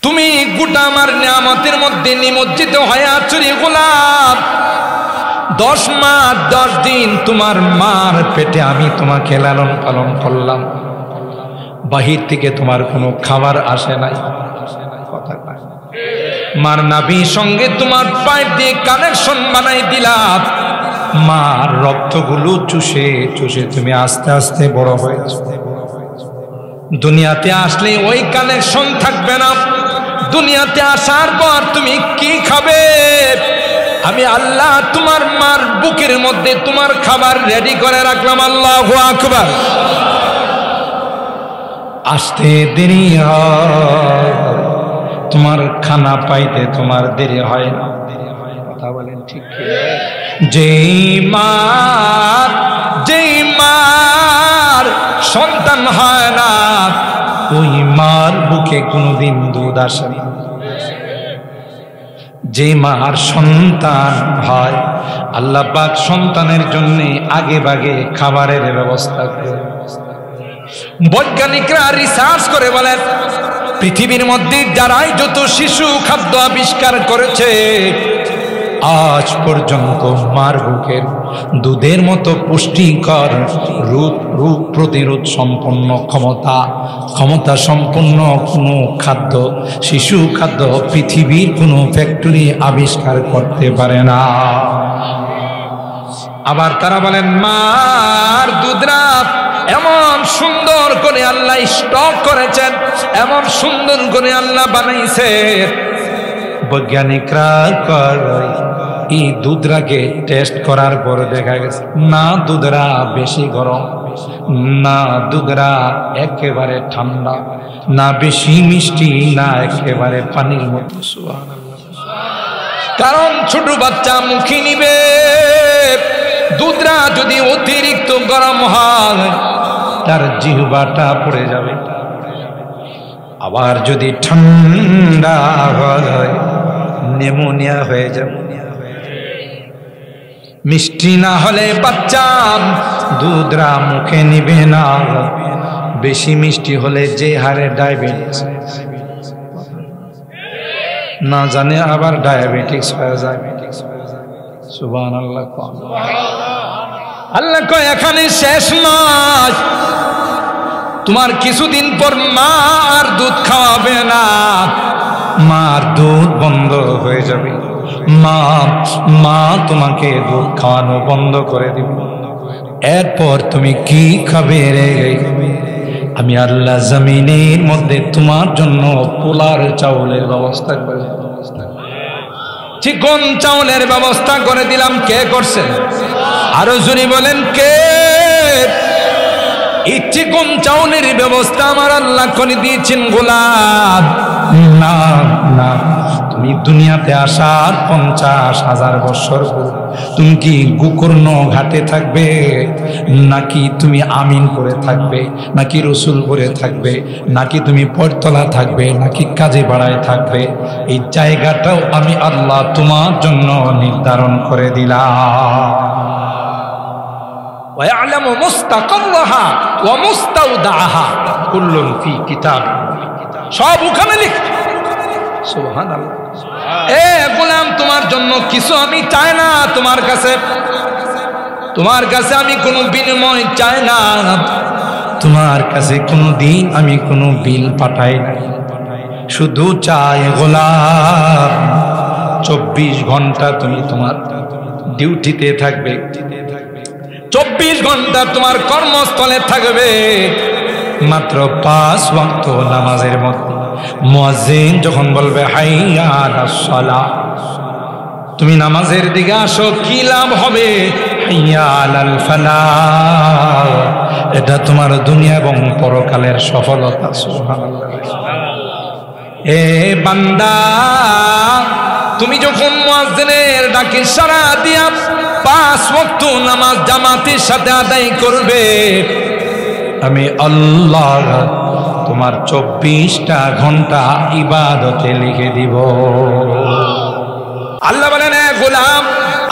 তুমি গোটা আমার নিয়ামতের মধ্যে নিমজ্জিত হয়ে আছো রে গোলাম। 10 মাস 10 দিন তোমার মার পেটে আমি তোমাকে লালন পালন করলাম, বাহির থেকে তোমার কোনো খাবার আসে নাই, কথা নাই। মার নাভির সঙ্গে তোমার পাইপ দিয়ে কানেকশন বানাই দিলাম, মার রক্তগুলো চুষে চুষে তুমি আস্তে আস্তে বড় হয়েছো। দুনিয়াতে আসলে ওই কানেকশন থাকবে না। দুনিয়াতে আসার পর তুমি কি খাবে? আমি আল্লাহ তোমার মার বুকের মধ্যে তোমার খাবার রেডি করে রাখলাম। আল্লাহু আকবার। আসতে দেরি হয়, তোমার খানা পাইতে তোমার দেরি হয় না, কথা বলেন ঠিক? যেই মার সন্তান হয় না, ওই মার বুকে কোনোদিন দুধ আসে না। যে মার সন্তান হয়, আল্লাহ পাক সন্তানের জন্য আগে ভাগে খাবারের ব্যবস্থা করে। বৈজ্ঞানিকরা রিসার্চ করে বলেন, পৃথিবীর মধ্যে যারাই যত শিশু খাদ্য আবিষ্কার করেছে, আজ পর্যন্ত মার বুকের দুধের মতো পুষ্টিকর রোগ প্রতিরোধ সম্পন্ন ক্ষমতা সম্পন্ন কোনো খাদ্য, শিশু খাদ্য পৃথিবীর কোনো ফ্যাক্টরি আবিষ্কার করতে পারে না। আবার তারা বলেন, মার দুধরা এমন সুন্দর করে আল্লাহ স্টক করেছেন, এমন সুন্দর করে আল্লাহ বানাইছে। বৈজ্ঞানিকরা এই দুধরাকে টেস্ট করার পর দেখা গেছে না দুধরা বেশি গরম, না দুধরা একেবারে ঠান্ডা, না বেশি মিষ্টি, না একেবারে পানির মতো। কারণ ছোট বাচ্চা মুখে নিবে, দুধরা যদি অতিরিক্ত গরম হয় তার জিহ্বাটা পড়ে যাবে। আবার যদি ঠান্ডা হয় নিউমোনিয়া হয়ে যাবে। মিষ্টি না হলে বাচ্চা দুধরা মুখে নিবে না, বেশি মিষ্টি হলে যে হারে ডায়াবেটিস, না জানে আবার ডায়াবেটিস হয়ে যায়। সুবহানাল্লাহ। আল্লাহ কয় এখানে শেষ নয়, তোমার কিছুদিন পর মা আর দুধ খাওয়াবে না, মার দুধ বন্ধ হয়ে যাবে। মা তোমাকে দুধ খাওয়ানো বন্ধ করে দিবে। এরপর তুমি কি খাবে রে? আমি আল্লাহ জমিনের মধ্যে তোমার জন্য পোলার চাউলের ব্যবস্থা করে, চিকন চাউলের ব্যবস্থা করে দিলাম। কে করছেন? আরো জোরে বলেন কে? এই চিকন চাউলের ব্যবস্থা আমার আল্লাহ করে দিয়েছেন গোলাম। না না, তুমি দুনিয়াতে আসার 50,000 বছর তুমি কি গোকর্ণ ঘাটে থাকবে, নাকি তুমি আমিন করে থাকবে, নাকি রসুল করে থাকবে, নাকি তুমি পরতলা থাকবে, নাকি কাজে বাড়ায় থাকবে? এই জায়গাটাও আমি আল্লাহ তোমার জন্য নির্ধারণ করে দিলাম। ويعلم مستقرها ومستودعها كل في كتاب, সব ওখানে লিখ। সুবহানাল্লাহ। এ গোলাম, তোমার জন্য কিছু আমি চাই না তোমার কাছে আমি কোনো বিনিময় চাই না, তোমার কাছে কোনো দিন আমি কোনো বিল পাঠাই না। শুধু চাই গোলাম 24 ঘন্টা তুমি তোমার ডিউটিতে থাকবে, 24 ঘন্টা তোমার কর্মস্থলে থাকবে। মাত্র 5 ওয়াক্ত নামাজের মধ্যে মুয়াজ্জিন যখন বলবে হাইয়া আলাস সালাহ, তুমি নামাজের দিকে আসো, কি লাভ হবে? হাইয়া আলাল ফালাহ, এটা তোমার দুনিয়া এবং পরকালের সফলতা। সুবহানাল্লাহ। এ বান্দা, তুমি যখন মুয়াজ্জিনের ডাকে সাড়া দিয়া 5 ওয়াক্ত নামাজ জামাতের সাথে আদায় করবে, আমি আল্লাহ তোমার 24টা ঘন্টা ইবাদতে লিখে দিব। আল্লাহ বলেন, গোলাম,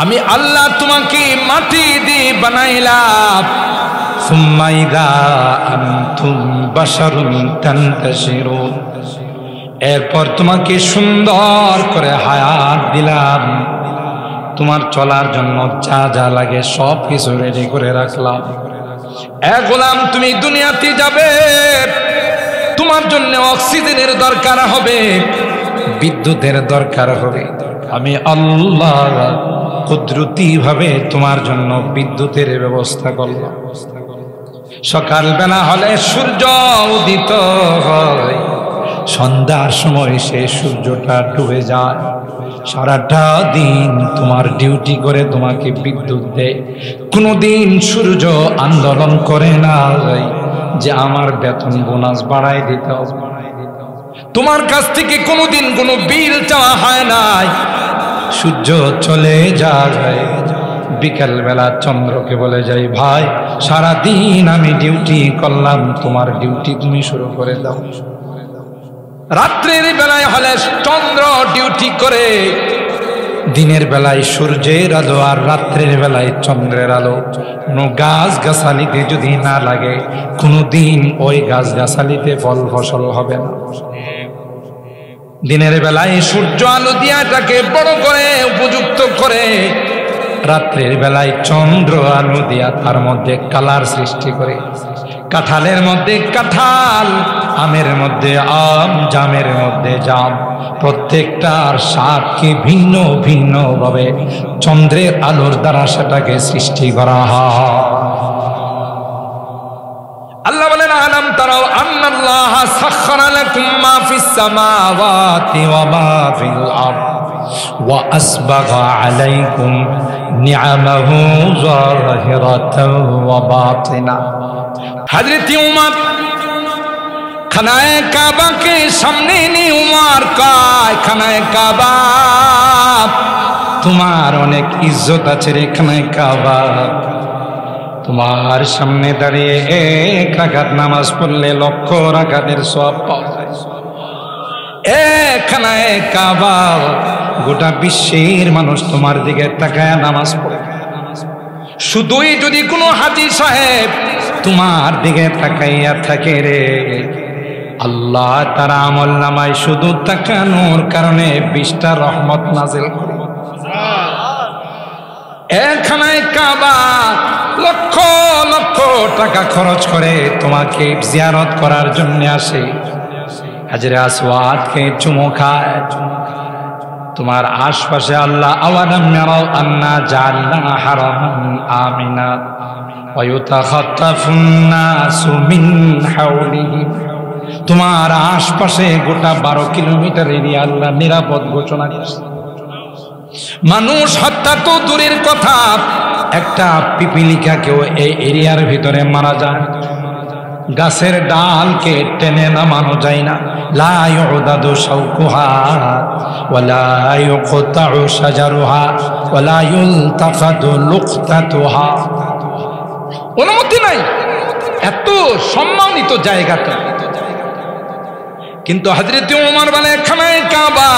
আমি আল্লাহ তোমাকে মাটি দিয়ে বানাইলাম। সুম্মা ইযা আনতুম বাশারুন তানতাশিরুন, এরপর তোমাকে সুন্দর করে হায়াত দিলাম, তোমার চলার জন্য যা যা লাগে সব কিছু রেডি করে রাখলাম। এ গোলাম, তুমি দুনিয়াতে যাবে, তোমার জন্য অক্সিজেনের দরকার হবে, বিদ্যুতের দরকার হবে। আমি আল্লাহ কুদরতি ভাবে তোমার জন্য বিদ্যুতের ব্যবস্থা করলাম। সকালবেলা হলে সূর্য উদিত হয়, সন্ধ্যার সময় সেই সূর্যটা ডুবে যায়। সারাটা দিন তোমার ডিউটি করে তোমাকে বিদ্যুৎ দেয়। কোনোদিন সূর্য আন্দোলন করে না যে আমার বেতন বোনাস বাড়াই দিতে হবে। তোমার কাছ থেকে কোনোদিন কোনো বিল চাওয়া হয় নাই। সূর্য চলে যায়, বিকাল বেলা চন্দ্রকে বলে যাই, ভাই সারাদিন আমি ডিউটি করলাম, তোমার ডিউটি তুমি শুরু করে দাও। রাত্রের বেলায় হলে চন্দ্র ডিউটি করে, দিনের বেলায় সূর্যের আলো আর রাত্রের বেলায় চন্দ্রের আলো। কোনো গাছ গাছালিতে যদি না লাগে, কোনোদিন ওই গাছ গাছালিতে ফল ফসল হবে না। দিনের বেলায় সূর্য আলো দিয়া এটাকে বড় করে উপযুক্ত করে, রাত্রের বেলায় চন্দ্র আলো দিয়া তার মধ্যে কালার সৃষ্টি করে। কাঁঠালের মধ্যে কাঁঠাল, আমের মধ্যে আম, জামের মধ্যে জাম, প্রত্যেকটার স্বাদকে ভিন্ন ভিন্ন ভাবে চন্দ্রের আলোর দ্বারা সেটাকে সৃষ্টি করা হয়। আল্লাহ বলেন, আলাম তারাও আন্নাল্লাহ সাখখারা লাকুম মা ফিস সামাওয়াতি ওয়া মা ফিল আরদ ওয়া আসবাগা আলাইকুম নিআমাহু যাহিরাতাও ওয়া বাতিনা। হযরত উমর খানায়ে কাবাকে সামনে নিয়ে উমর কয়, খানায়ে কাবা তোমার অনেক ইজ্জত আছে রে খানায়ে কাবা। তোমার সামনে দাঁড়িয়ে এক রাকাত নামাজ পড়লে লক্ষ রাকাতের সওয়াব পাওয়া যায়। খানায়ে কাবা, গোটা বিশ্বের মানুষ তোমার দিকে তাকায় নামাজ পড়ে। শুধুই যদি কোনো হাজী সাহেব তোমার দিকে তাকাইয়া থাকে রে, আল্লাহ তার আমল নামায় শুধু তাকানোর কারণে 20টা রহমত নাজিল করে। খানায়ে কাবা লক্ষ লক্ষ টাকা খরচ করে তোমাকে জিয়ারত করার জন্য আসে, হাজরে আসওয়াদকে চুমো খায়। তোমার আশপাশে আল্লাহ আওয়ালাম ইয়ারাউ আন্না জাআলনা হারামান আমিনা ওয়া ইউতাখাত্তাফুন নাসু মিন হাওলিহিম। তোমার আশপাশে গোটা 12 কিলোমিটার এরিয়া আল্লাহ নিরাপদ ঘোষণা করেছে। মানুষ হত্যা তো দূরের কথা, একটা পিপিলিকা কেউ এই এরিয়ার ভিতরে মারা যায়, গাছের ডালকে টেনে নামানো যায় না। লা ইউদাদু শাওকুহা ওয়ালা ইউকতাউ শাজারুহা ওয়ালা ইউলতাকাদু লুকতাতুহা। অনুমতি নাই এত সম্মানিত জায়গাটা। কিন্তু হযরত ওমর বলে, খানায়ে কাবা,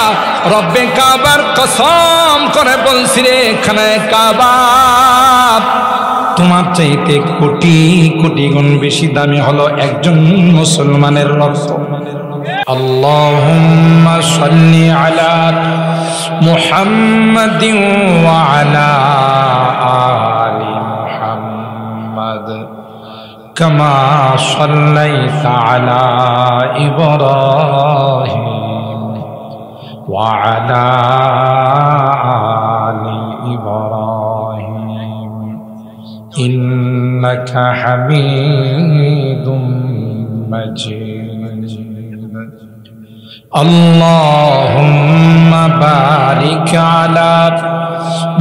রব্বে কাবার কসম করে বলছি রে খানায়ে কাবা তোমার চাইতে কোটি কোটি গুণ বেশি দামি হলো একজন মুসলমানের রক্ত। আল্লাহুম্মা সাল্লি আলা মুহাম্মাদিন ওয়া আলা আলি মুহাম্মাদ কামা সাল্লাইতা আলা ইব্রাহিম ওয়া আলা আলি ইব্রাহিম ইন্নাকা হামিদুম মাজিদ। আল্লাহুম্মা বারিক আলা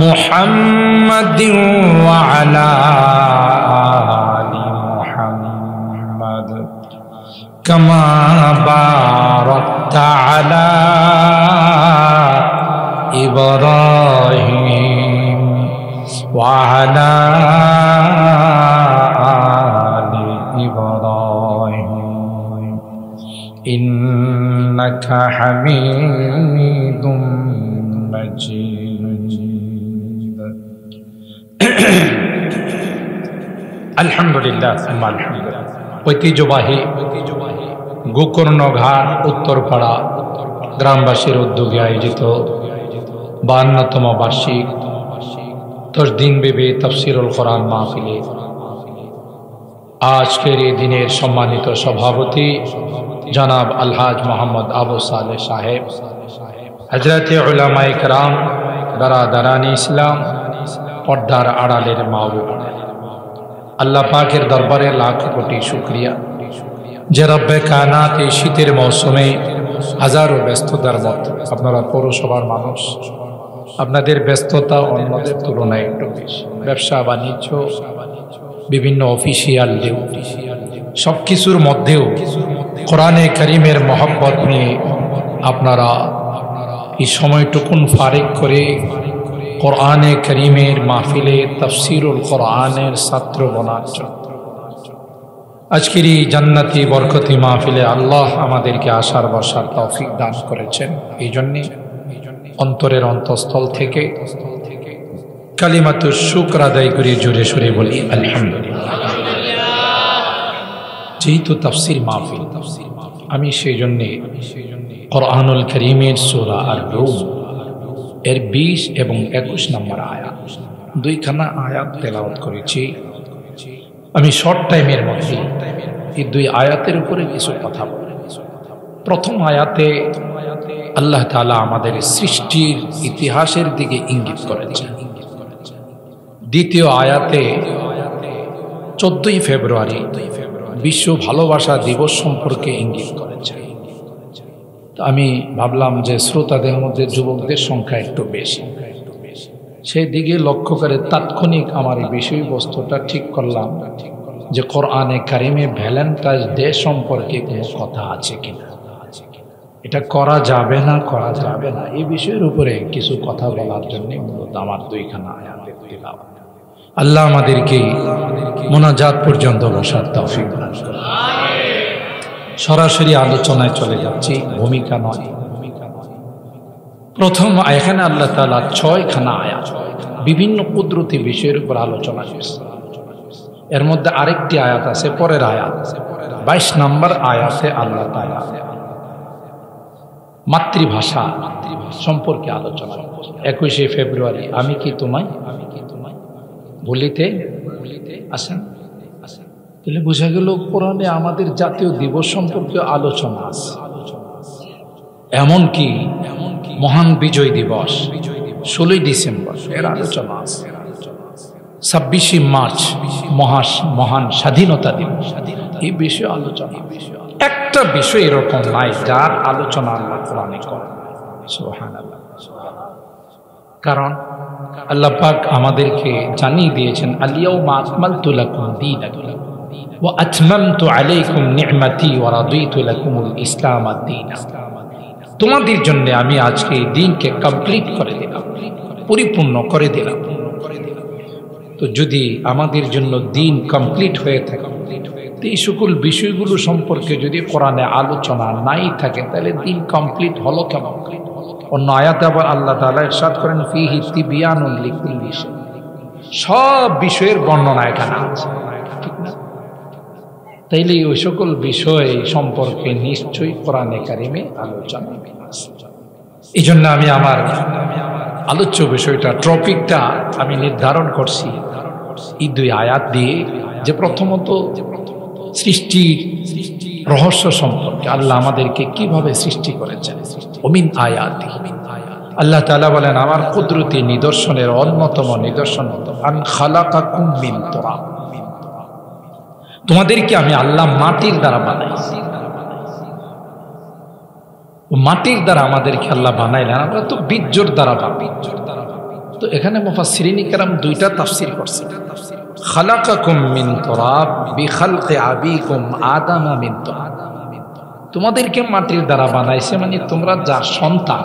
মুহাম্মাদিন ওয়া আলা আলি মুহাম্মাদ কামা বারাকতা আলা ইব্রাহিম ওয়া আলা আলি ইব্রাহিম ইন্নাকা হামিদুম মাজিদ। আলহামদুলিল্লাহ, আলহামদুলিল্লাহ। ঐতিহ্যবাহী গোকর্ণঘাট উত্তরপাড়া গ্রামবাসীর উদ্যোগে আয়োজিত 52তম বার্ষিক 10 দিনব্যাপী তাফসীরুল কোরআন মাহফিলে আজকের এই দিনের সম্মানিত সভাপতি জনাব আলহাজ মোহাম্মদ আবু সালেহ সাহেব, হযরতে উলামায়ে কেরাম, দারাদারানি ইসলাম, পর্দার আড়ালের মা ও বোনেরা, আল্লাহ পাকের দরবারে লাখ কোটি শুকরিয়া যে রব্বে কায়নাত এই শীতের মৌসুমে হাজারো ব্যস্ততার মধ্যে আপনারা পৌরসভার মানুষ, আপনাদের ব্যস্ততা অন্যদের তুলনায় একটু বেশি, ব্যবসা বাণিজ্য, বিভিন্ন অফিসিয়াল ডিউটি, সবকিছুর মধ্যেও কোরআনে কারীমের মহব্বত নিয়ে আপনারা এই সময়টুকুন ফারেক করে কোরআনে কারীমের মাহফিলে তাফসীরুল কোরআনের ছাত্র বনার জন্য আজকের এই জান্নাতি বরকতি মাহফিলে আল্লাহ আমাদেরকে আসার বসার তৌফিক দান করেছেন। এই জন্যে অন্তরের অন্তঃস্থল থেকে কালিমাতুশ শুকর আদায় করে জোরে সোরে বলি আলহামদুলিল্লাহ। যেহেতু তাফসীর মাহফিল, আমি সেই জন্যে কোরআনুল কারীমের সূরা আর-রুম এর 20 এবং 21 নম্বর আয়াত, দুইখানা আয়াত তেলাওয়াত করেছি। আমি শর্ট টাইমের মধ্যে এই দুই আয়াতের উপরে কিছু কথা বলব। প্রথম আয়াতে আল্লাহ তাআলা আমাদের সৃষ্টির ইতিহাসের দিকে ইঙ্গিত করেছেন। দ্বিতীয় আয়াতে 14ই ফেব্রুয়ারি বিশ্ব ভালোবাসা দিবস সম্পর্কে ইঙ্গিত করেছেন। আমি ভাবলাম যে শ্রোতাদের মধ্যে যুবকদের সংখ্যা একটু বেশি, সেই দিকে লক্ষ্য করে তাৎক্ষণিক আমার এই বিষয়বস্তুটা ঠিক করলাম যে কোরআনে কারিমে ভ্যালেন্টাইন ডে সম্পর্কে কোনো কথা আছে কিনা, এটা করা যাবে না এই বিষয়ের উপরে কিছু কথা বলার জন্য মূলত আমার দুইখানা আয়াতের তিলাওয়াত। আল্লাহ আমাদেরকে মোনাজাত পর্যন্ত বসার তৌফিক দান করুন। সরাসরি আলোচনায় চলে যাচ্ছি, ভূমিকা নয়। প্রথম এখানে আল্লাহ তাআলা 6খানা আয়াত বিভিন্ন কুদরতি বিষয়ের উপর আলোচনা করছে। এর মধ্যে আরেকটি আয়াত আছে, পরের আয়াত 22 নম্বর আয়াতে আল্লাহ তাআলা মাতৃভাষা সম্পর্কে আলোচনা করছেন। 21শে ফেব্রুয়ারি আমি কি তোমায় বলিতে আসেন। তাহলে বোঝা গেল কোরআনে আমাদের জাতীয় দিবস সম্পর্কে আলোচনা আছে। এমনকি মহান বিজয় দিবস 16ই ডিসেম্বর এর আলোচনা আছে। 26শে মার্চ মহান স্বাধীনতা দিবস, এই বিষয়ে আলোচনা। একটা বিষয় এরকম নাই যার আলোচনা আল্লাহ কোরআনে করেন। সুবহানাল্লাহ। কারণ আল্লাহ পাক আমাদেরকে জানিয়ে দিয়েছেন, আল-ইয়াওমা আকমালতু লাকুম দীনাকুম ওয়া আতমামতু আলাইকুম নি'মাতি ওয়া রাদিতু লাকুমুল ইসলাম আদ-দীনা। তোমাদের জন্য আমি আজকে এই দিনকে কমপ্লিট করে দিলাম, পরিপূর্ণ করে দিলাম। তো যদি আমাদের জন্য দিন কমপ্লিট হয়ে থাকে, এই সকল বিষয়গুলো সম্পর্কে যদি কোরআনে আলোচনা নাই থাকে, তাহলে দিন কমপ্লিট হলো কেমন? অন্য আয়াতে আবার আল্লাহ তাআলা ইরশাদ করেন, ফীহি তিবয়ানুল লিকুল্লি শাই। সব বিষয়ের বর্ণনা এখানে আছে, ঠিক না? তাইলে ওই সকল বিষয় সম্পর্কে নিশ্চয়ই কোরআনে কারিমে আলোচনা আছে। এই জন্য আমি আমার আলোচ্য বিষয়টা, টপিকটা আমি নির্ধারণ করছি এই দুই আয়াত দিয়ে, যে প্রথমত সৃষ্টির রহস্য সম্পর্কে, আল্লাহ আমাদেরকে কিভাবে সৃষ্টি করেছেন। ওমিন আয়াতি, আল্লাহ তাআলা বলেন আমার কুদরতি নিদর্শনের অন্যতম নিদর্শন আন খালাকাকুম মিন তুরাব, তোমাদেরকে আমি আল্লাহ মাটির দ্বারা বানাইছি। মাটির দ্বারা আমাদেরকে আল্লাহ বানাইলেন, আমরা তো বীর্যর দ্বারা বানাই। তো এখানে মুফাসসিরিন কেরাম দুইটা তাফসীর করছেন। খালাকাকুম মিন তুরাব বিখালকি আবিকুম আদম মিন তুরাব, তোমাদেরকে মাটির দ্বারা বানাইছে, মানে তোমরা যার সন্তান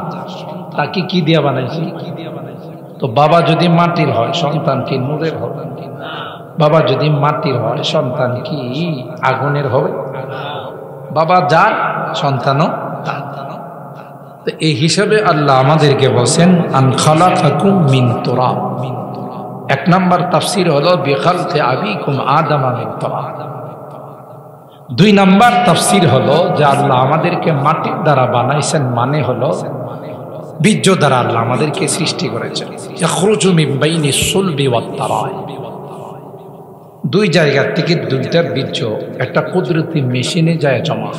তাকে কি দিয়ে বানাইছে? তো বাবা যদি মাটির হয় সন্তান কি নূরের হবে? বাবা যদি মাটির হয় সন্তান কি আগুনের হবে? বাবা যার সন্তানও তার। তো এই হিসাবে আল্লাহ আমাদেরকে বলছেন আন খালাকাকুম মিন তুরাব। এক নাম্বার তাফসীর হলো বিখালকি আবিকুম আদম মিন তুরাব, দুই নাম্বার তাফসীর হলো যে আল্লাহ আমাদেরকে মাটির দ্বারা বানাইছেন, মানে হলো বীর্য দ্বারা আল্লাহ আমাদেরকে সৃষ্টি করেছেন। ইয়াখরুজু মিন বাইনি সুলবি ওয়াত তারাইব, দুই জায়গা থেকে দুইটা বীর্য একটা কুদরতি মেশিনে যায় জমা।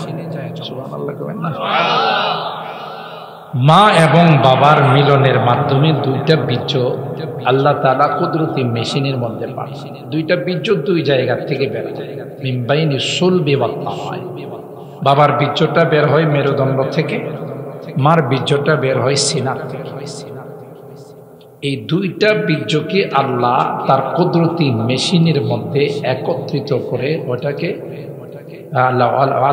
সুবহানাল্লাহ করেন না? মা এবং বাবার মিলনের মাধ্যমে দুইটা বীর্য আল্লাহ তাআলা কুদরতি মেশিনের মধ্যে পাঠান। দুইটা বীর্য দুই জায়গা থেকে বের হয়, মিন বাইনি সুলবি ওয়াত তারাইব। বাবার বীর্যটা বের হয় মেরুদণ্ড থেকে, মার বীর্যটা বের হয় সিনা থেকে। এই দুইটা বীর্যকে আল্লাহ তার কুদরতি মেশিনের মধ্যে একত্রিত করে ওটাকে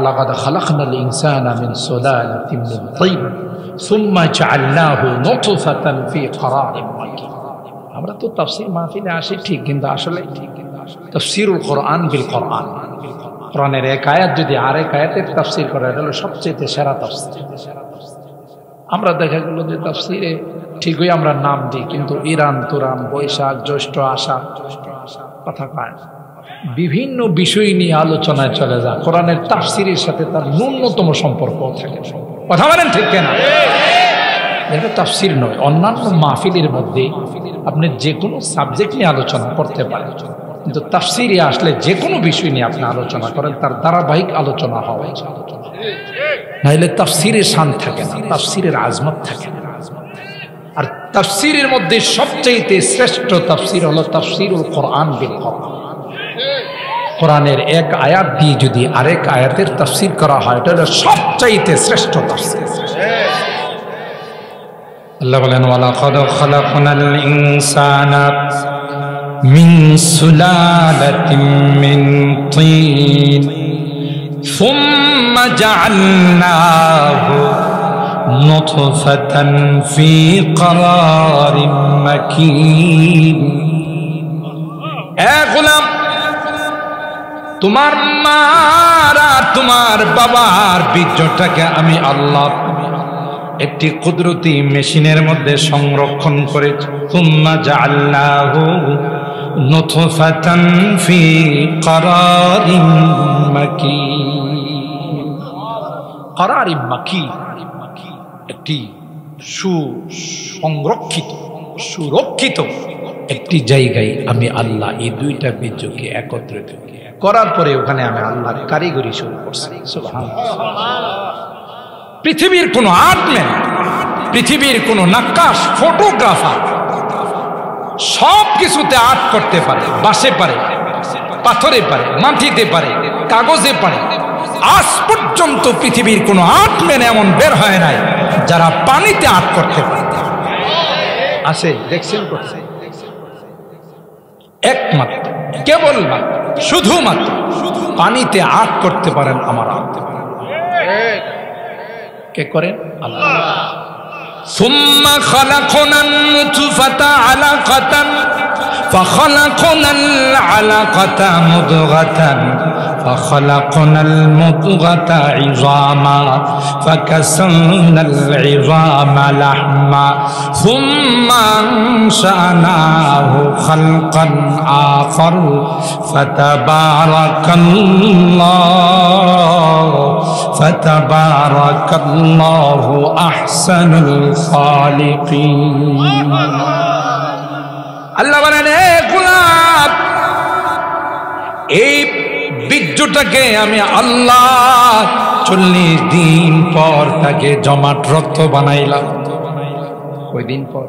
লাকাদ খালাকনাল ইনসানা মিন সুলালাতিন মিন তিন সুম্মা জাআলনাহু নুতফাতান ফি ক্বারারিন মাকিন। আমরা তো তাফসীর মাহফিলে আসি ঠিক, কিন্তু আসলে তাফসীরুল কোরআন বিল কোরআন, কোরআনের এক আয়াত যদি আরেক আয়াতের তাফসীর করা, এটা হলো সবচেয়ে সেরা তাফসীর। আমরা দেখা গেল যে তাফসীরে ঠিকই আমরা নাম দিই, কিন্তু ইরান তুরান বৈশাখ জ্যৈষ্ঠ আষাঢ় কথা কয়, বিভিন্ন বিষয় নিয়ে আলোচনায় চলে যায়। কোরআনের তাফসীরের সাথে তার ন্যূনতম সম্পর্ক থাকে। কথা বলেন ঠিক কিনা? এটা তাফসীর নয়। অন্যান্য মাহফিলের মধ্যে আপনি যে কোনো সাবজেক্ট নিয়ে আলোচনা করতে পারেন, কিন্তু তাফসীরে আসলে যে কোনো বিষয় নিয়ে আপনি আলোচনা করেন, তার ধারাবাহিক আলোচনা হয়, নাইলে তাফসীরের শান থাকে না, তাফসীরের আজমত থাকে না। আর তাফসীরের মধ্যে সবচেয়ে শ্রেষ্ঠ তাফসীর হলো তাফসীরুল কোরআন বিল কোরআন। কোরআনের এক আয়াত দিয়ে যদি আরেক আয়াতের তাফসীর করা হয়, এটা হলো সবচেয়ে শ্রেষ্ঠ তাফসীর। আল্লাহ বলেন, ওয়ালাকাদ খালাকনাল ইনসানা মিন সুলালাতিন মিন তিন সুম্মা জাআলনাহু নুতফাতান ফি ক্বারারিন মাকিন। এ গোলাম, তোমার মার আর তোমার বাবার বীর্যটাকে আমি আল্লাহ একটি কুদরতি মেশিনের মধ্যে সংরক্ষণ করেছি। সুম্মা জাআলনাহু নুতফাতান ফি ক্বারারিন মাকিন। ক্বারারিন মাকিন, একটি সুরক্ষিত একটি জায়গায় আমি আল্লাহ এই দুইটা বীর্যকে একত্রিত করার পরে ওখানে আমি আল্লাহ কারিগরি শুরু করছি। সুবহানাল্লাহ। পৃথিবীর কোনো আর্টম্যান, পৃথিবীর কোনো নাক্কাশ, ফটোগ্রাফার সব কিছুতে আর্ট করতে পারে। বাঁশে পারে, পাথরে পারে, মাটিতে পারে, কাগজে পারে। আজ পর্যন্ত পৃথিবীর কোনো আর্টম্যান এমন বের হয় নাই যারা পানিতে আর্ট করতে পারে। আছে, দেখছেন, করছে। একমাত্র, কেবলমাত্র, শুধুমাত্র পানিতে আর্ট করতে পারেন আমার আল্লাহ। কে করেন? আল্লাহ। সুম্মা খালাকনান নুতফাতা আলাকাতান ফাখালাকনাল আলাকাতা মুদগাতান ফাখালাকনাল মুদগাতা ইযামা ফাকাসানাল ইযামা লাহমা সুম্মা আনশানাহু খালকান আখার ফাতাবারাকাল্লাহু আহসানুল খালিকিন। আল্লাহ বলেন, হে গোলাম, এই বীর্যটাকে আমি আল্লাহ 40 দিন পর তাকে জমাট রক্ত বানাইলাম। কয়দিন পর?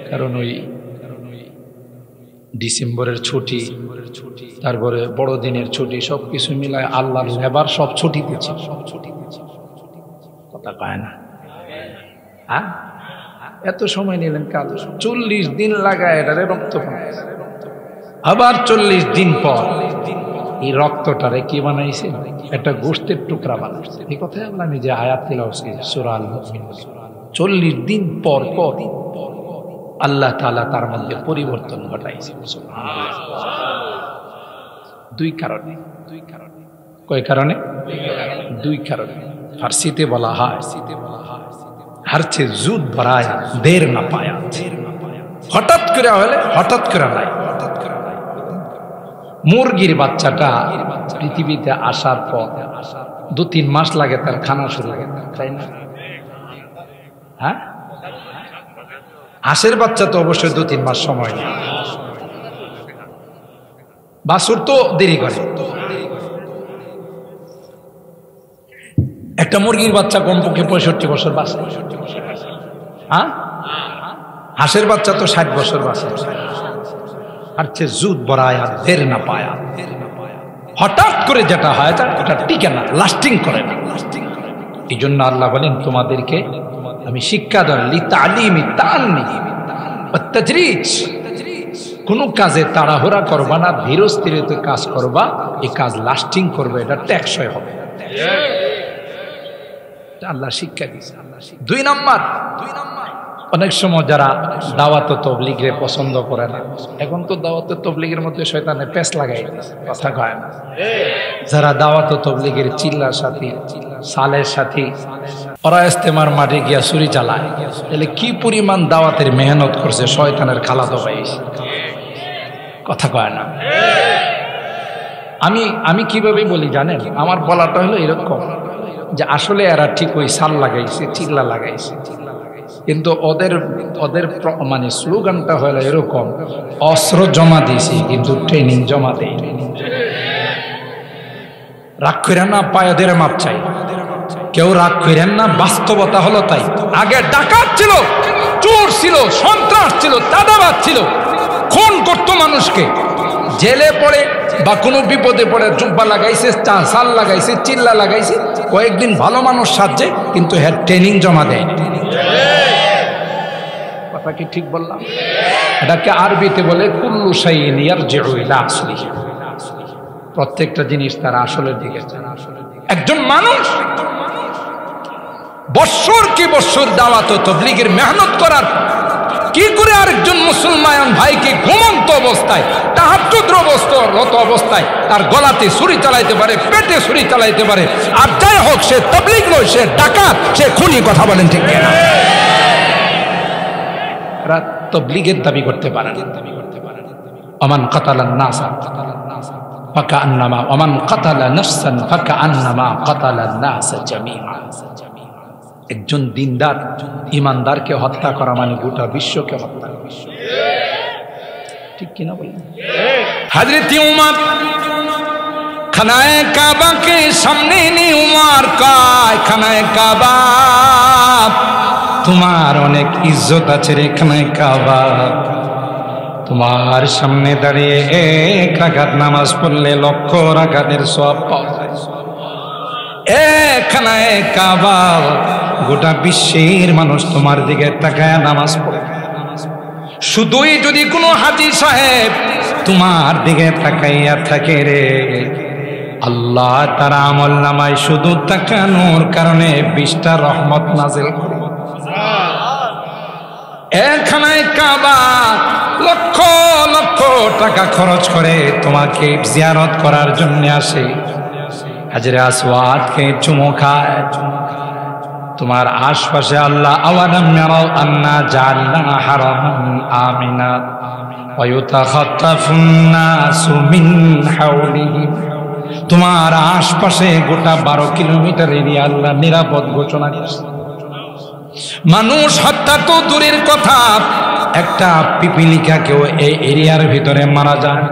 কারণ ওই ডিসেম্বরের ছুটি, তারপরে বড়দিনের ছুটি, সবকিছু মিলায় আল্লাহর লেবার সব ছুটি দিচ্ছে। কথা কয় না? হ্যাঁ, এত সময় নিলেন কাল? 40 দিন লাগায় এটারে রক্ত বানাইছে। আবার 40 দিন পর এই রক্তটারে কি বানাইছে? একটা গোশতের টুকরা বানাইছে। এই কথাই আল্লাহ নিজে আয়াত তিলাওয়াত করেছেন সূরা আল-মুমিনুন। 40 দিন পর পর আল্লাহ তাআলা তার মধ্যে পরিবর্তন ঘটাইছে। দুই কারণে। কয় কারণে? দুই কারণে। ফার্সিতে বলা হয়, হারছে জুদ ভরায় দের না পায়া। হঠাৎ করে হলে হঠাৎ করে নাই। মুরগির বাচ্চাটা পৃথিবীতে আসার পর 2-3 মাস লাগে তার খানা শুরু হয়, তাই না? হ্যাঁ, হাঁসের বাচ্চা তো অবশ্যই 2-3 মাস সময় নেয়, বাছুর তো দেরি করে। একটা মুরগির বাচ্চা কমপক্ষে 65 বছর বাঁচে। হ্যাঁ, হাঁসের বাচ্চা তো 60 বছর বাঁচে। আর চেয়ে জুত বড়ায়া দের না পায়া, হঠাৎ করে যেটা হয় ওটা টিকে না, লাস্টিং করে না। এই জন্য আল্লাহ বলেন তোমাদেরকে আমি শিক্ষা দেন লিতালিমি তাআল্লি ওয়াত তাজরিজ, কোন কাজে তাড়াহুড়া করবা না, ধীর স্থিরতে কাজ করবা, এই কাজ লাস্টিং করবে, এটা টেকসই হবে। আল্লাহ শিক্ষা দিয়েছে। 2 নম্বর, অনেক সময় যারা দাওয়াত তবলিগরে পছন্দ করে না, এখন তো দাওয়াত তবলিগের মধ্যে শয়তানে পেঁচ লাগাই কথা কয় না। যারা দাওয়াত তবলিগের চিল্লার সাথী, সালের সাথী, ওরা ইস্তেমার মাঠে গিয়া ছুরি চালায়, তাহলে কি পরিমাণ দাওয়াতের মেহনত করছে শয়তানের খালাতো ভাই, কথা কয় না। আমি কিভাবে বলি জানেন, আমার বলাটা হলো এরকম যে আসলে এরা ঠিক ওই সাল লাগাইছে, চিল্লা লাগাইছে, কিন্তু ওদের মানে স্লোগানটা হলো এরকম, অস্ত্র জমা দিয়েছি কিন্তু ট্রেনিং জমা দেয়। রাগ করেন না, পায়দের মাপ চাই, কেউ রাগ করেন না, বাস্তবতা হলো তাই। আগে ডাকাত ছিল, চোর ছিল, সন্ত্রাস ছিল, চাঁদাবাজ ছিল, খুন করতো মানুষকে, জেলে পড়ে বা কোনো বিপদে পড়ে জুব্বা লাগাইছে, সাল লাগাইছে, চিল্লা লাগাইছে, কয়েকদিন ভালো মানুষ সাজছে, কিন্তু হ্যাঁ ট্রেনিং জমা দেয়। কথা কি ঠিক বললাম? এটাকে আরবিতে বলে কুল্লু শাইইন ইয়ারজিউ ইলা আসলিহি, প্রত্যেকটা জিনিস তার আসলের দিকে। একজন মানুষ বৎসর কি বৎসর দাওয়াত ও তাবলীগের মেহনত করার কি করে আরেকজন মুসলমান ভাইকে ঘুমন্ত অবস্থায়, তাহাজ্জুদরত অবস্থায় তার গলাতে ছুরি চালাইতে পারে, পেটে ছুরি চালাইতে পারে? আর যাই হোক, সে তাবলীগ নয়, সে ডাকাত, সে খুনি। কথা বলেন ঠিক কিনা? তাবলীগের দাবি করতে পারে না। ওমান কাতালান নাসা ফাকান্নামা ওমান কাতালা নাফসান ফাকান্নামা কাতালান নাসা জামিআ। একজন দিনদার ইমানদারকে হত্যা করা মানে গোটা বিশ্বকে হত্যা করা। ঠিক কিনা বলেন? হযরত উমর খানায়ে কাবাকে সামনে নিয়ে উমর কয়, খানায়ে কাবা তোমার অনেক ইজ্জত আছে রে, খানায়ে কাবা তোমার সামনে দাঁড়িয়ে 1 রাকাত নামাজ পড়লে 1,00,000 রাকাতের সওয়াব পাওয়া যায়। খানায়ে কাবা, গোটা বিশ্বের মানুষ তোমার দিকে তাকায় নামাজ পড়ে। শুধুই যদি কোনো হাজী সাহেব তোমার দিকে তাকাইয়া থাকে রে, আল্লাহ তার আমল নামায় শুধু তাকানোর কারণে 20টা রহমত নাজিল করে। খানায়ে কাবা লক্ষ লক্ষ টাকা খরচ করে তোমাকে জিয়ারত করার জন্য আসে, হাজরে আসওয়াদকে চুমো খায়। তোমার আশপাশে আল্লাহ আওয়ালাম ইয়ারাউ আন্না জাআলনা হারামান আমিনা ওয়া ইউতাখাত্তাফুন নাসু মিন হাওলিহিম, তোমার আশপাশে গোটা 12 কিলোমিটার এরিয়া আল্লাহ নিরাপদ ঘোষণা করেছে। মানুষ হত্যা তো দূরের কথা, একটা পিপিলিকাকেও এই এরিয়ার ভিতরে মারা যায়।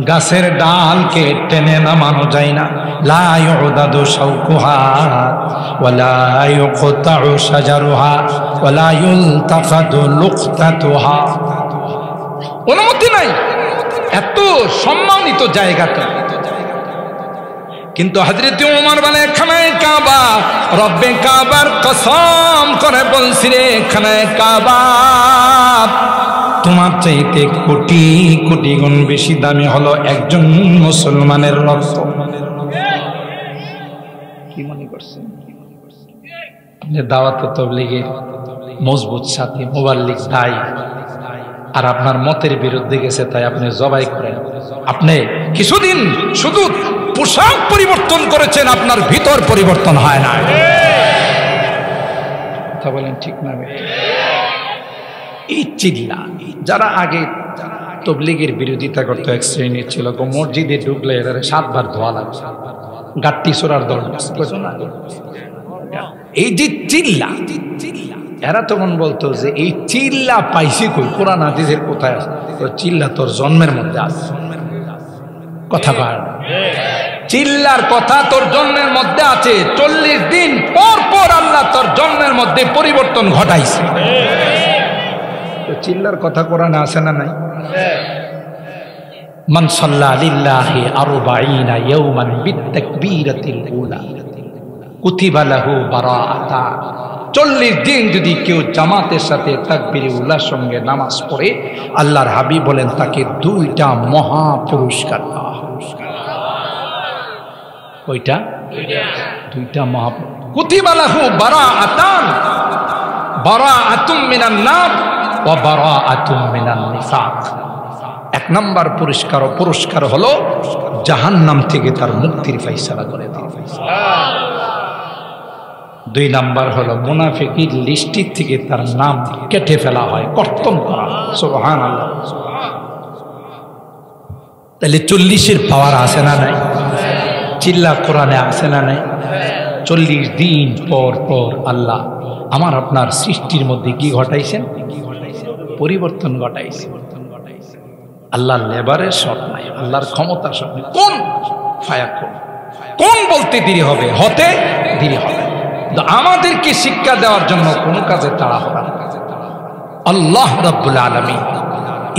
গাছের ডালকে টেনে নামানো যায় না, লা ইউদাদু শাওকুহা ওয়ালা ইউকতাউ শাজারুহা ওয়ালা ইউলতাকাদু লুকতাতুহা, অনুমতি নাই এত সম্মানিত জায়গাটা। কিন্তু হযরত ওমর বলে, খানায়ে কাবা, রব্বে কাবার কসম করে বলছি রে, খানায়ে কাবা তোমার চাইতে কোটি কোটি গুণ বেশি দামি হলো একজন মুসলমানের রক্ত। কি মনে করছেন? আপনি দাওয়াত তাবলীগের মজবুত সাথী, মুবাল্লিগ দায়ী, আর আপনার মতের বিরুদ্ধে গেছে তাই আপনি জবাই করেন। আপনি কিছুদিন শুধু পোশাক পরিবর্তন করেছেন, আপনার ভিতর পরিবর্তন হয় না। কথা বলেন ঠিক না? এই চিল্লা যারা আগে তবলিগের বিরোধিতা করতো এক শ্রেণীর ছিল, মসজিদে ঢুকলে এরা 7 বার ধোয়া লাগে, গাট্টি সোরার দল। এই যে চিল্লা, এরা তখন বলতো যে এই চিল্লা পাইছি কই, কোরআন হাদিসের কোথায় আছে? চিল্লা তোর জন্মের মধ্যে আছে, কথা পায় না। চিল্লার কথা তোর জন্মের মধ্যে আছে। 40 দিন পর পর আল্লাহ তোর জন্মের মধ্যে পরিবর্তন ঘটাইছে। তো চিল্লার কথা কোরআনে আছে না নাই? মান সাল্লা লিল্লাহি 40 ইয়াওমান বিতাকবীরাতিল উলা কুতিবা লাহু বারাআতা। 40 দিন যদি কেউ জামাতের সাথে তাকবীরে উলার সঙ্গে নামাজ পড়ে, আল্লাহর হাবিব বলেন তাকে 2টা মহা পুরস্কার দেওয়া হবে। কয়টা? 2টা মহা। কুতিবা লাহু বারাআতান, বারাআতুম মিনান নার ওয়া বারাআতুম মিনান নিফাক। 1 নম্বর পুরস্কার হলো জাহান্নাম থেকে তার মুক্তির ফয়সালা করে দেওয়া। 2 নম্বর হলো মুনাফিকের লিস্টি থেকে তার নাম কেটে ফেলা হয়, কর্তন করা হয়। সুবহানাল্লাহ। তাহলে 40-এর পাওয়ার আছে না নাই? চিল্লা কোরআনে আছে না নাই? 40 দিন পর পর আল্লাহ আমার আপনার সৃষ্টির মধ্যে কি ঘটাইছেন? পরিবর্তন ঘটাইছে। আল্লাহর লেবারের শর্ত নাই, আল্লাহর ক্ষমতার শর্ত নাই। কোন ফায়াকুন, কোন বলতে দেরি হবে, হতে দেরি হবে। আমাদেরকে শিক্ষা দেওয়ার জন্য কোন কাজে তাড়াহুড়া। আল্লাহ রাব্বুল আলামিন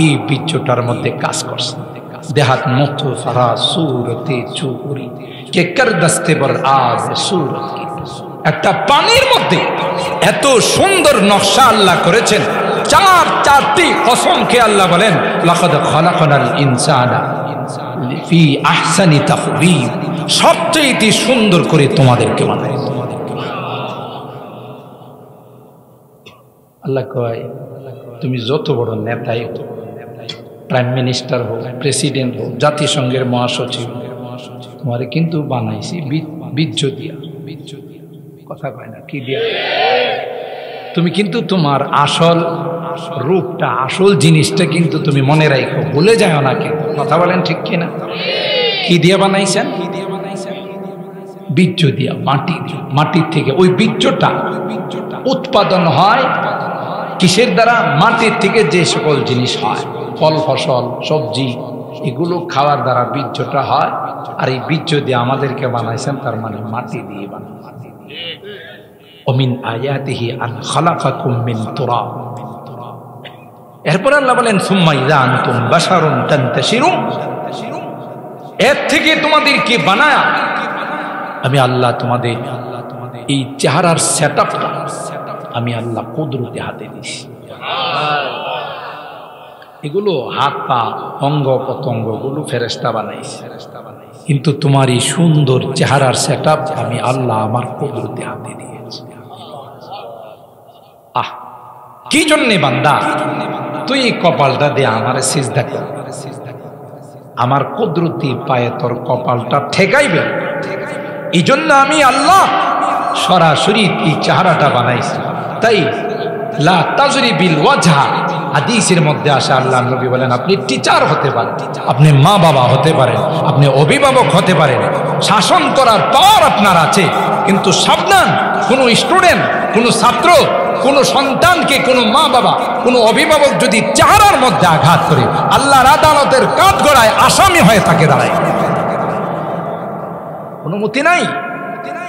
এই বীর্যটার মধ্যে কাজ করছেন। দেহাত মতো ফারা সুরতে চুরি কে কর দস্তে বর আজ সুরত কি। একটা পানির মধ্যে এত সুন্দর নকশা আল্লাহ করেছেন। 4টি কসমকে আল্লাহ বলেন লাকাদ খালাকনাল ইনসানা ফি আহসানি তাকওয়িম। সবচেয়ে সুন্দর করে তোমাদেরকে বানাই। আল্লাহ কয় তুমি যত বড় নেতাই হো, প্রাইম মিনিস্টার হোক, প্রেসিডেন্ট হোক, জাতিসংঘের মহাসচিব, তোমারে কিন্তু বানাইছি বীর্য দিয়া। কথা কয় না কি দিয়া? তুমি কিন্তু তোমার আসল রূপটা, আসল জিনিসটা কিন্তু তুমি মনে রাখো, ভুলে যাও না। কিন্তু কথা বলেন ঠিক কিনা? কি দিয়া বানাইছেন? বীর্য দিয়া, মাটির থেকে। ওই বীর্যটা উৎপাদন হয় কিসের দ্বারা? মাটির থেকে যে সকল জিনিস হয়, ফল ফসল সবজি, এগুলো খাওয়ার দ্বারা বীর্যটা হয়। আর এই বীর্য দিয়ে আমাদেরকে বানাইছেন, তার মানে মাটি দিয়ে বানাইছেন। ওমিন আয়াতিহি আন খালাকাকুম মিন তুরাব। এরপর আল্লাহ বলেন সুম্মা ইযা আনতুম বাশারুন তানতাশিরুন। এর থেকে তোমাদেরকে বানায়া আমি আল্লাহ তোমাদের এই চেহারার সেটআপটা আমি আল্লাহ কুদরতে হাতে দিছি। এগুলো হাত পা অঙ্গ প্রত্যঙ্গ গুলো ফেরেশতা বানাইছে, কিন্তু তোমার এই সুন্দর চেহারার সেটআপ আমি আল্লাহ আমার কুদরতে হাতে দিয়েছি। কি জন্যে বান্দা তুই এই কপালটা দিয়ে আমার সিজদা কর, আমার কুদরতি পায়ে তোর কপালটা ঠেকাইবে। এই জন্য আমি আল্লাহ সরাসরি এই চেহারাটা বানাইছি। তাই লা তাজরি বিল ওয়াজহা হাদিসের মধ্যে আসে, আল্লাহ নবী বলেন আপনি টিচার হতে পারেন, আপনি মা বাবা হতে পারেন, আপনি অভিভাবক হতে পারেন, শাসন করার পাওয়ার আপনার আছে, কিন্তু সাবধান, কোনো স্টুডেন্ট, কোনো ছাত্র, কোনো সন্তানকে কোনো মা বাবা, কোনো অভিভাবক যদি চেহারার মধ্যে আঘাত করে আল্লাহর আদালতের কাঠগড়ায় আসামি হয়ে থাকে দাঁড়ায়। অনুমতি নাই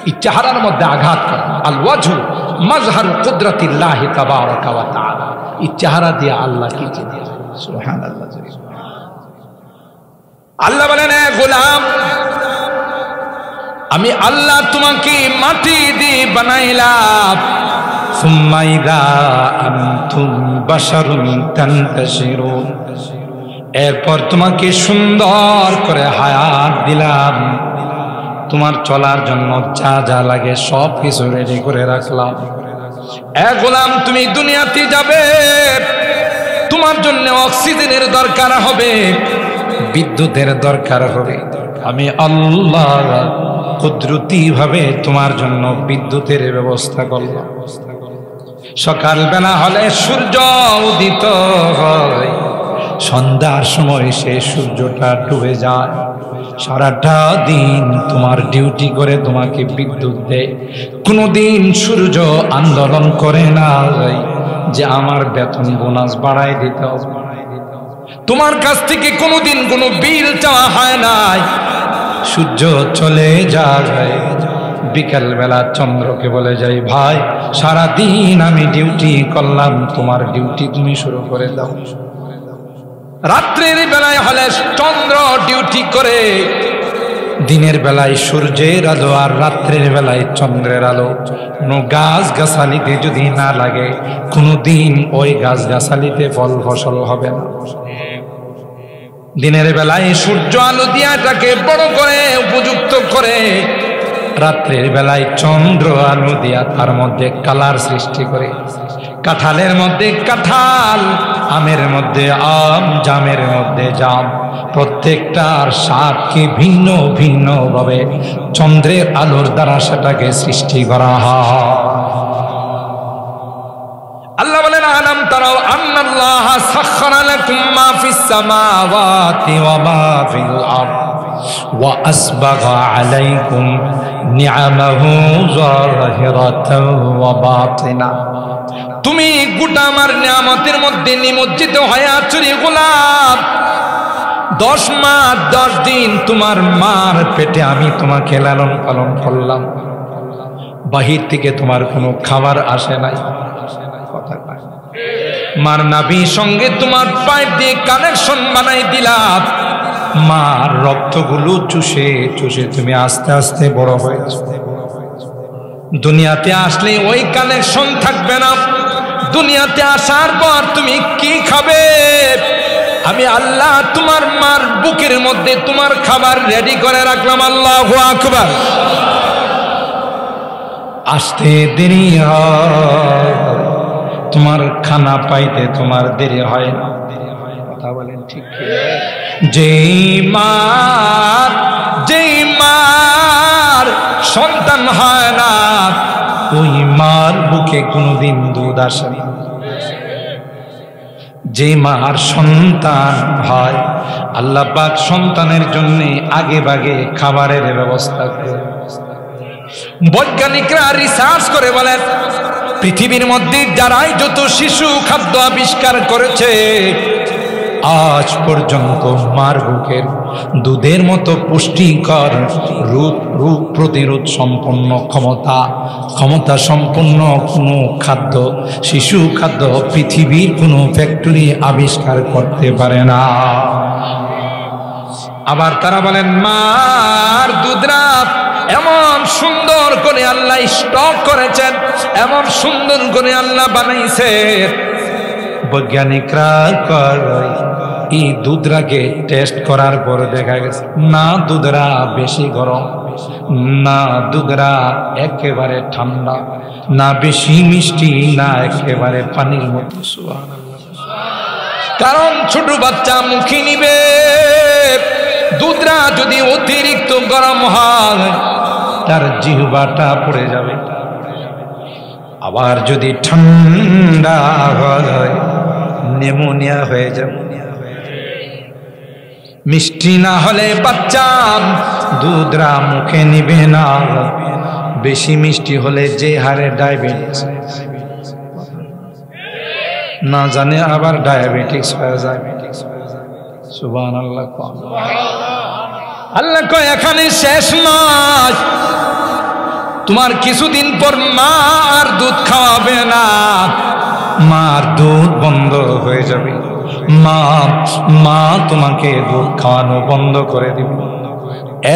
এই চেহারার মধ্যে আঘাত করা। আল ওয়াজহু মাজহারু কুদরাতিল্লাহি তাবারাকা ওয়া তাআলা। এই চেহারা দিয়ে আল্লাহ কি চিনে? সুবহানাল্লাহ। আল্লাহ বলেন এ গোলাম, আমি আল্লাহ তোমাকে মাটি দিয়ে বানাইলাম। সুম্মা ইযা আনতুম বাশারুন তানতাশিরুন। এরপর তোমাকে সুন্দর করে হায়াত দিলাম, তোমার চলার জন্য যা যা লাগে সব কিছু রেডি করে রাখলাম। এ গোলাম, তুমি দুনিয়াতে যাবে, তোমার জন্য অক্সিজেনের দরকার হবে, বিদ্যুতের দরকার হবে। আমি আল্লাহ কুদরতি ভাবে তোমার জন্য বিদ্যুতের ব্যবস্থা করলাম। সকালবেলা হলে সূর্য উদিত হয়, সন্ধ্যার সময় সেই সূর্যটা ডুবে যায়। সারাটা দিন তোমার ডিউটি করে তোমাকে বিদ্যুৎ দেয়, কোনোদিন সূর্য আন্দোলন করে না যে আমার বেতন বোনাস বাড়াই দিতে হবে। তোমার কাছ থেকে কোনোদিন কোনো বিল চাওয়া হয় নাই। সূর্য চলে যায়, বিকাল বেলা চন্দ্রকে বলে যাই, ভাই সারা দিন আমি ডিউটি করলাম, তোমার ডিউটি তুমি শুরু করে দাও। রাত্রের বেলায় হলে চন্দ্র ডিউটি করে, দিনের বেলায় সূর্যের আলো আর রাত্রের বেলায় চন্দ্রের আলো। কোনো গাছ গাছালিতে যদি না লাগে, কোনোদিন ওই গাছ গাছালিতে ফল ফসল হবে না। দিনের বেলায় সূর্য আলো দিয়া এটাকে বড় করে উপযুক্ত করে, রাত্রের বেলায় চন্দ্র আলো দিয়া তার মধ্যে কালার সৃষ্টি করে। কাঁঠালের মধ্যে কাঁঠাল, আমের মধ্যে আম, জামের মধ্যে জাম, প্রত্যেকটার স্বাদকে ভিন্ন ভিন্ন ভাবে চন্দ্রের আলোর দ্বারা সেটাকে সৃষ্টি করা হয়। আল্লাহ বলেন, আলাম তারাও আন্নাল্লাহ সাখখারা লাকুম মা ফিস সামাওয়াতি ওয়া মা ফিল আরদ ওয়া আসবাগা আলাইকুম নিআমাহু যাহিরাতাও ওয়া বাতিনা। তুমি গোটা আমার নিয়ামতের মধ্যে নিমজ্জিত হয়ে আছো রে গোলাম। 10 মাস 10 দিন তোমার মার পেটে আমি তোমাকে লালন পালন করলাম, বাহির থেকে তোমার কোনো খাবার আসে নাই। মার নাভির সঙ্গে তোমার পাইপ দিয়ে কানেকশন বানাই দিলাম, মার রক্তগুলো চুষে চুষে তুমি আস্তে আস্তে বড় হয়েছো। দুনিয়াতে আসলে ওই কানেকশন থাকবে না। দুনিয়াতে আসার পর তুমি কি খাবে? আমি আল্লাহ তোমার মার বুকের মধ্যে তোমার খাবার রেডি করে রাখলাম। আল্লাহু আকবার। আসতে দেরি হয়, তোমার খানা পাইতে তোমার দেরি হয় না। কথা বলেন ঠিক? যেই মার সন্তান হয় না, ওই মার বুকে কোনোদিন দুধ আসে না। যে মার সন্তান হয়, আল্লাহ পাক সন্তানের জন্য আগে ভাগে খাবারের ব্যবস্থা করে। বৈজ্ঞানিকরা রিসার্চ করে বলেন, পৃথিবীর মধ্যে যারাই যত শিশু খাদ্য আবিষ্কার করেছে, আজ পর্যন্ত মার বুকের দুধের মতো পুষ্টিকর রোগ প্রতিরোধ সম্পন্ন ক্ষমতা সম্পন্ন কোনো খাদ্য, শিশু খাদ্য পৃথিবীর কোনো ফ্যাক্টরি আবিষ্কার করতে পারে না। আবার তারা বলেন, মার দুধরা এমন সুন্দর করে আল্লাহ স্টক করেছেন, এমন সুন্দর করে আল্লাহ বানাইছেন। বৈজ্ঞানিকরা এই দুধরাকে টেস্ট করার পর দেখা গেছে, না দুধরা বেশি গরম, না দুধরা একেবারে ঠান্ডা, না বেশি মিষ্টি, না একেবারে পানির মতো। কারণ ছোট বাচ্চা মুখে নিবে, দুধরা যদি অতিরিক্ত গরম হয় তার জিহ্বাটা পড়ে যাবে। আবার যদি ঠান্ডা হয় নিউমোনিয়া হয়ে যাবে। মিষ্টি না হলে বাচ্চা দুধরা মুখে নিবে না, বেশি মিষ্টি হলে যে হারে ডায়াবেটিস, না জানে আবার ডায়াবেটিস হয়ে যায়। সুবহানাল্লাহ। আল্লাহ কয় এখানে শেষ নয়, তোমার কিছুদিন পর মা আর দুধ খাওয়াবে না, মার দুধ বন্ধ হয়ে যাবে। মা তোমাকে দুধ খাওয়ানো বন্ধ করে দিবে।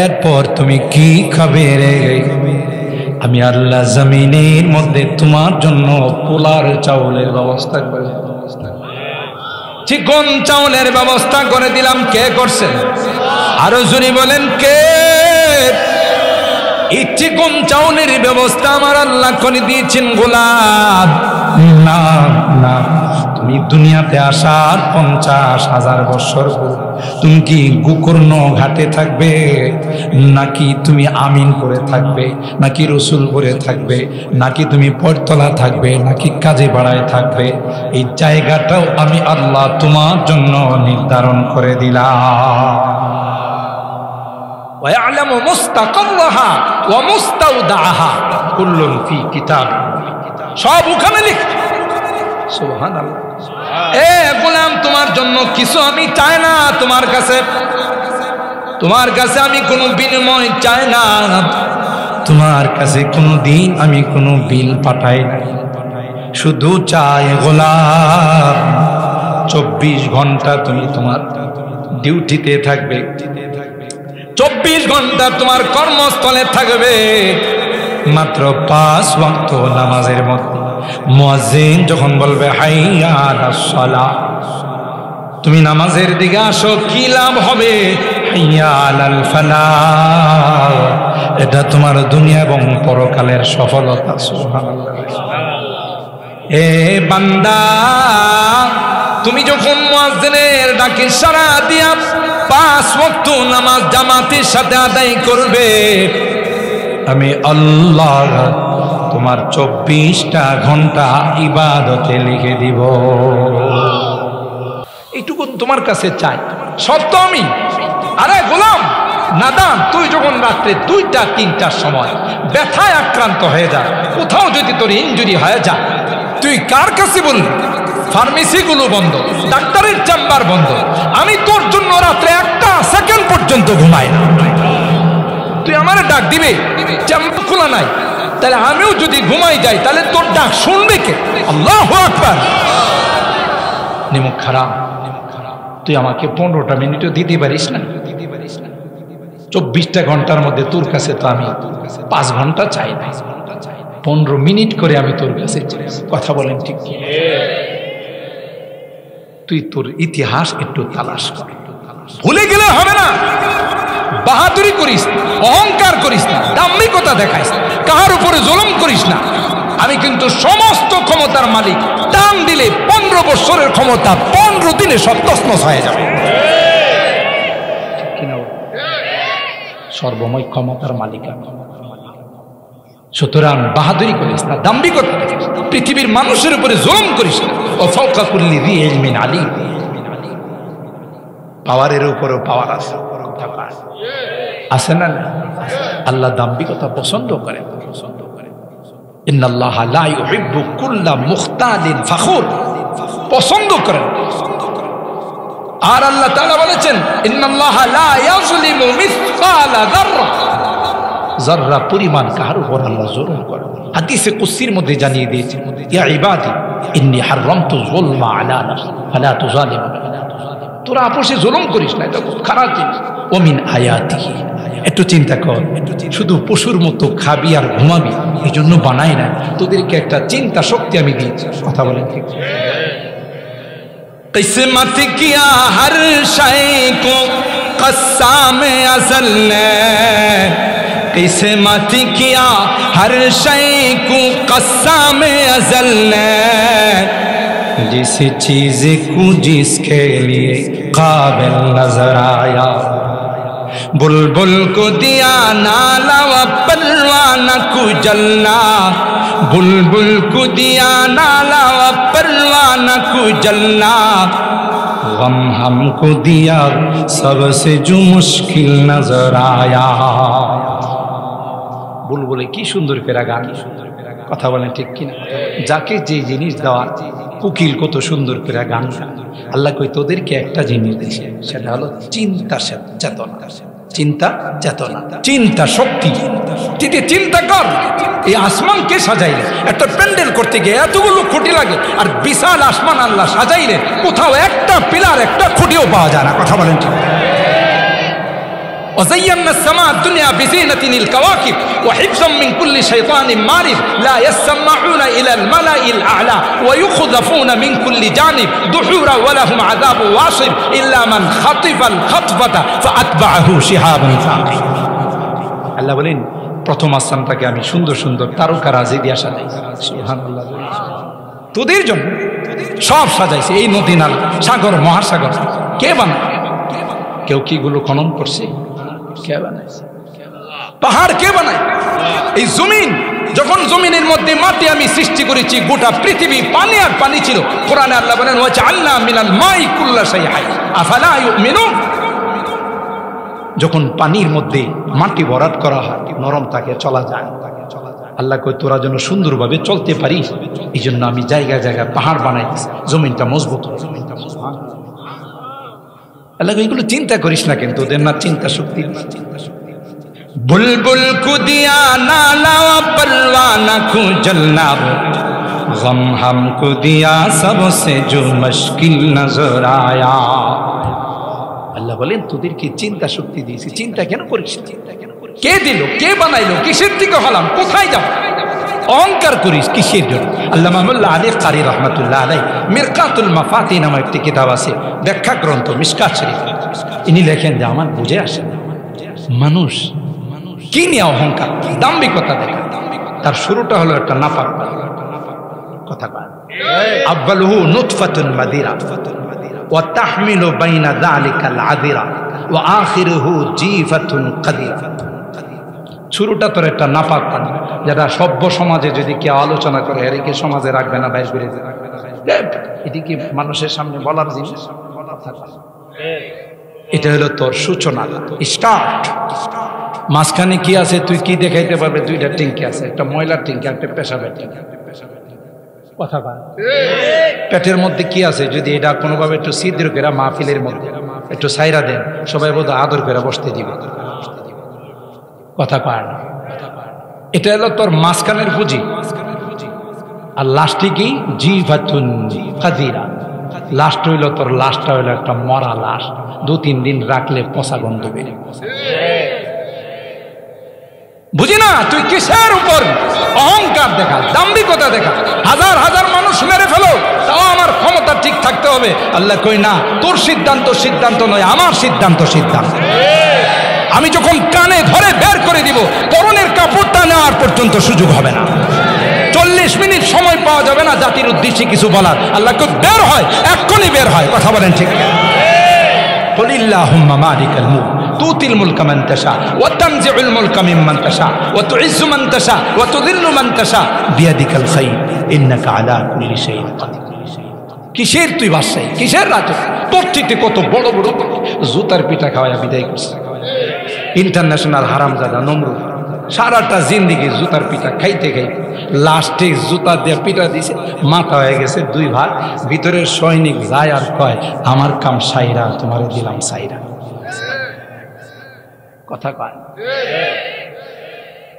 এরপর তুমি কি খাবে রে? আমি আল্লাহ জমিনের মধ্যে তোমার জন্য পোলার চাউলের ব্যবস্থা করে, চিকন চাউলের ব্যবস্থা করে দিলাম। কে করছেন? আরো জোরে বলেন কে? এই চিকন চাউলের ব্যবস্থা আমার আল্লাহ করে দিয়েছেন গোলাম। না না, তুমি দুনিয়াতে আসার 50,000 বছর পর তুমি কি গোকর্ণ ঘাটে থাকবে, নাকি তুমি আমিন করে থাকবে, নাকি রসুল করে থাকবে, নাকি তুমি পরতলা থাকবে, নাকি কাজে বাড়ায় থাকবে? এই জায়গাটাও আমি আল্লাহ তোমার জন্য নির্ধারণ করে দিলাম। ويعلم مستقرها ومستودعها كل في كتاب সব ওখানে লিখ। সুবহানাল্লাহ। এ গোলাম, তোমার জন্য কিছু আমি চাই না তোমার কাছে আমি কোনো বিনিময় চাই না, তোমার কাছে কোনো দিন আমি কোনো বিল পাঠাই না, শুধু চাই গোলাম 24 ঘন্টা তুমি তোমার ডিউটিতে থাকবে, 24 ঘন্টা তোমার কর্মস্থলে থাকবে, মাত্র 5 ওয়াক্ত নামাজের মধ্যে মুয়াজ্জিন যখন বলবে হাইয়া আলাস সালাহ, তুমি নামাজের দিকে আসো, কি লাভ হবে? হাইয়া আলাল ফালাহ, এটা তোমার দুনিয়া এবং পরকালের সফলতা। সুবহানাল্লাহ। এ বান্দা, তুমি যখন মুয়াজ্জিনের ডাকে সাড়া দিয়া 5 ওয়াক্ত নামাজ জামাতের সাথে আদায় করবে, আমি আল্লাহ তোমার 24টা ঘন্টা ইবাদতে লিখে দিব। এইটুকু তোমার কাছে চাই, সব তো আমি। আরে গোলাম নাদান, তুই যখন রাত্রে 2টা 3টার সময় ব্যথায় আক্রান্ত হয়ে যা, কোথাও যদি তোর ইনজুরি হয়ে যায়, তুই কার কাছে বলবি? ফার্মেসিগুলো বন্ধ, ডাক্তারের চেম্বার বন্ধ, আমি তোর জন্য রাত্রে 1টা সেকেন্ড পর্যন্ত ঘুমাই না। তুই আমার ডাক দিবে, চেম্বার খোলা নাই, তাহলে আমিও যদি ঘুমাই যাই তাহলে তোর ডাক শুনবে কে? আল্লাহু আকবার। নিমুখ খারাপ, তুই আমাকে 15টা মিনিটও দিতে পারিস না? 24টা ঘন্টার মধ্যে তোর কাছে তো আমি 5 ঘন্টা চাই না, 15 মিনিট করে আমি তোর কাছে চাই। কথা বলেন ঠিক কি? তুই তোর ইতিহাস একটু তালাশ কর। ভুলে গেলে হবে না, বাহাদুরি করিস না, অহংকার করিস না, দাম্ভিকতা দেখাইস না, কাহার উপরে জুলুম করিস না। আমি কিন্তু সমস্ত ক্ষমতার মালিক, টান দিলে 15 বছরের ক্ষমতা 15 দিনে সব তছনছ হয়ে যাবে। সর্বময় ক্ষমতার মালিক। সুতরাং বাহাদুরি করিস না, দাম্ভিকতা, পৃথিবীর মানুষের উপরে জুলুম করিস না। ও ফাওকা কুল্লি যী ইলমিন আলীম, পাওয়ারের উপরও পাওয়ার আছে, আছে না? আল্লাহ দাম্ভিকতা পছন্দ করেন। ইন্নাল্লাহা লা ইউহিব্বু কুল্লা মুখতালিন ফাখুর, পছন্দ করেন। আর আল্লাহ তাআলা বলেছেন ইন্নাল্লাহা লা ইয়াজলিমু মিসকালা যাররা, যাররা পরিমাণ কার উপর আল্লাহ জুলুম করেন। হাদিসে কুদসির মধ্যে জানিয়ে দিয়েছেন, ইয়া ইবাদি ইন্নী হারামতু যুলমা আলা নাফসি ফালা তুযালিমু, তোরা আপোষে জুলুম করিস না, এটা খুব খারাপ জিনিস। ওমিন আয়াতিহি, একটু চিন্তা কর, শুধু পশুর মতো খাবি আর ঘুমাবি এই জন্য বানাই না, তোদেরকে একটা চিন্তা শক্তি আমি দিয়েছি। কথা বলেন ঠিক? কিসমত কিয়া হর শাই কো কসামে আজল নে, किस्मत किया हर शय को कस्म अज़ल ने, जिस चीज को जिसके लिए काबिल नजर आया, बुलबुल को दिया नाला व परवाना को जलना, बुलबुल को दिया नाला व परवाना को जलना, गम हमको दिया सबसे जो मुश्किल नजर आया। বুলবুলে কি সুন্দর করে গান, কথা বলেন ঠিক কিনা? যাকে যে জিনিস দেওয়া, কোকিল কত সুন্দর করে গান। আল্লাহ কই তোদেরকে একটা জিনিস দিয়েছে, সেটা হলো চিন্তা চেতনা, চিন্তা চেতনা, চিন্তা শক্তি। তুই চিন্তা কর, এই আসমান কে সাজাইলে? একটা প্যান্ডেল করতে গিয়ে এতগুলো খুঁটি লাগে, আর বিশাল আসমান আল্লাহ সাজাইলে কোথাও একটা পিলার, একটা খুঁটিও পাওয়া যায় না। কথা বলেন ঠিক? وزينا السماء الدنيا بزينة الكواكب وحفظا من كل شيطان مارد لا يسمعون إلى الملأ الأعلى ويخذفون من كل جانب دحورا ولهم عذاب واصب إلا من خطف الخطفة فأتبعه شهاب ثاقب। আল্লাহ বলেন প্রথম আসমানটাকে আমি সুন্দর সুন্দর তারকা রাজি দিয়া সাজাই। সুবহানাল্লাহ। তোদের জন্য সব সাজাইছে, এই নদী নালা, সাগর, মহাসাগর। কে বানায়? কেউ কি গুলো খনন করছে? কে বানাইছে? পাহাড় কে বানায়? এই জমিন, যখন জমিনের মধ্যে মাটি আমি সৃষ্টি করেছি, গোটা পৃথিবী পানি আর পানি ছিল। কোরআনে আল্লাহ বলেন, ওয়াজআলনা মিনাল মাই কুল্লা শাইইন হাই আফালা ইউমিনুন। যখন পানির মধ্যে মাটি ভরাট করা হয়, নরম থাকে, চলা যায়। আল্লাহ কই, তোরা যেন সুন্দরভাবে চলতে পারিস, এই জন্য আমি জায়গায় জায়গায় পাহাড় বানাই দিছি, জমিনটা মজবুত হয়। আল্লাহ কই, এগুলো চিন্তা করিস না, কিন্তু ওদের না চিন্তা শক্তি। बुलबुल को दिया नाला परवाना को जलना, गम हमको दिया सबसे जो मुश्किल नजर आया। আল্লাহ বলেন, তোদেরকে চিন্তা শক্তি দিয়েছি, চিন্তা কেন করিস? কে দিল? কে বানাইলো? কিসের থেকে হলাম? কোথায় যাব? অহংকার করিস কিসের জন্য? আল্লামা মোল্লা আলী কারি রহমাতুল্লাহ আলাইহি মিরকাতুল মাফাতি নামে একটি কিতাব আছে, ব্যাখ্যা গ্রন্থ মিশকাত শরীফ। ইনি লেখেন যে আমার বুঝে আসে না, মানুষ কি নিয়ে অহংকার, দাম্ভিকতা দেখে। তার শুরুটা হলো একটা নাপাক কথা। আব্বালুহু নুতফাতুন মাদিরা ওয়া তাহমিলু বাইনা যালিকাল আদিরা ওয়া আখিরুহু জিফাতুন কাদিরা। শুরুটা তোর একটা নাপাক পানি, যেটা সভ্য সমাজে যদি কেউ আলোচনা করে, এরিকে সমাজে রাখবে না, বাইশ বেড়ে যাবে। এটি কি মানুষের সামনে বলার জিনিস? এটা হলো তোর সূচনা, স্টার্ট। মাঝখানে কি আছে তুই কি দেখাইতে পারবে? দুইটা টিঙ্কি আছে, একটা ময়লার টিঙ্কি, একটা পেশাবের টিঙ্কি। কথা বল, পেটের মধ্যে কি আছে? যদি এটা কোনোভাবে একটু ছিদ্র করে মাহফিলের মধ্যে একটু সাইরা দেন, সবাই বোধ আদর করে বসতে দিবে। কথা পায় না। এটা হলো তোর মাঝখানের পুঁজি। আর লাস্টে কি? জিফাতুন কাদিরা। লাস্ট হইল তোর, লাস্টটা হইলো একটা মরা লাশ, 2-3 দিন রাখলে পচা গন্ধ বেরে। বুঝি না তুই কিসের উপর অহংকার দেখা, দাম্ভিকতা দেখা? হাজার হাজার মানুষ মেরে ফেলো, তাও আমার ক্ষমতা ঠিক থাকতে হবে। আল্লাহ কই না, তোর সিদ্ধান্ত সিদ্ধান্ত নয়, আমার সিদ্ধান্ত সিদ্ধান্ত। আমি যখন কানে ধরে বের করে দিব, পরনের কাপড়টা নেওয়ার পর্যন্ত সুযোগ হবে না। 40 মিনিট সময় পাওয়া যাবে না জাতির উদ্দেশ্যে কিছু বলার। আল্লাহ কই বের হয়, এক্ষুনি বের হয়। কথা বলেন ঠিক? قل اللهم مالك الملك تؤتي الملك من تشاء وتنزع الملك ممن تشاء وتعز من تشاء وتذل من تشاء بيدك الخير انك على كل شيء قدير। কিসের তুই বাদশাহী, কিসের রাজা? তোর থেকে কত বড় বড় জুতার পিঠা খাওয়া বিদায় করছে ইন্টারন্যাশনাল হারামজাদা নমরুদ। সারাটা জিন্দিগি জুতার পিঠা খাইতে খাইতে লাস্টে জুতা দিয়ে পিঠা দিছে, মাথা হয়ে গেছে 2 ভাগ। ভিতরের সৈনিক যায় আর কয়, আমার কাম সাইরা, তোমারে দিলাম সাইরা। কথা কয়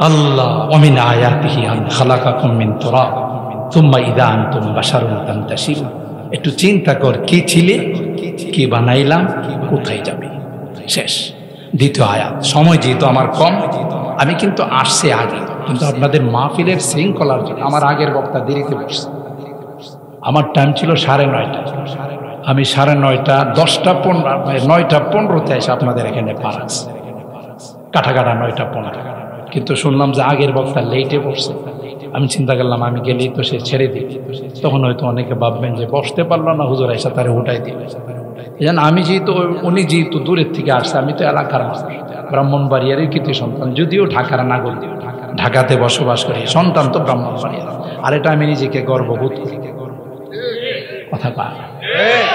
আল্লাহ, ওমিন আয়াতিহি আন খালাকাকুম মিন তুরাব সুম্মা ইযা আনতুম বাশারুন তানতাশিরুন। একটু চিন্তা কর, কি ছিলে, কি বানাইলাম, কোথায় যাবে? শেষ। দ্বিতীয় আয়াত। সময় যেহেতু আমার কম, আমি কিন্তু আসছে আগে, কিন্তু আপনাদের মাহফিলের শৃঙ্খলার জন্য আমার আগের বক্তা দেরিতে বসছে। আমার টাইম ছিল 9:30, আমি 9:30, 9:15 এসে আপনাদের এখানে পারাস কাটা 9:15। কিন্তু শুনলাম যে আগের বক্তা লেটে বসছে। আমি চিন্তা করলাম আমি গেলেই তো সে ছেড়ে দিই। তখন হয়তো অনেকে ভাববেন যে বসতে পারলো না, হুজুর এসে তারে উঠাই দিবে। আমি যেহেতু, উনি যেহেতু দূরের থেকে আসছে, আমি তো এলাকার মানুষ, ব্রাহ্মণবাড়িয়ারই কৃতি সন্তান, যদিও ঢাকার নাগরিক, ঢাকাতে বসবাস করি, সন্তান তো ব্রাহ্মণবাড়িয়ার। আর এটা আমি নিজেকে গর্ববোধ করি। কথা পায়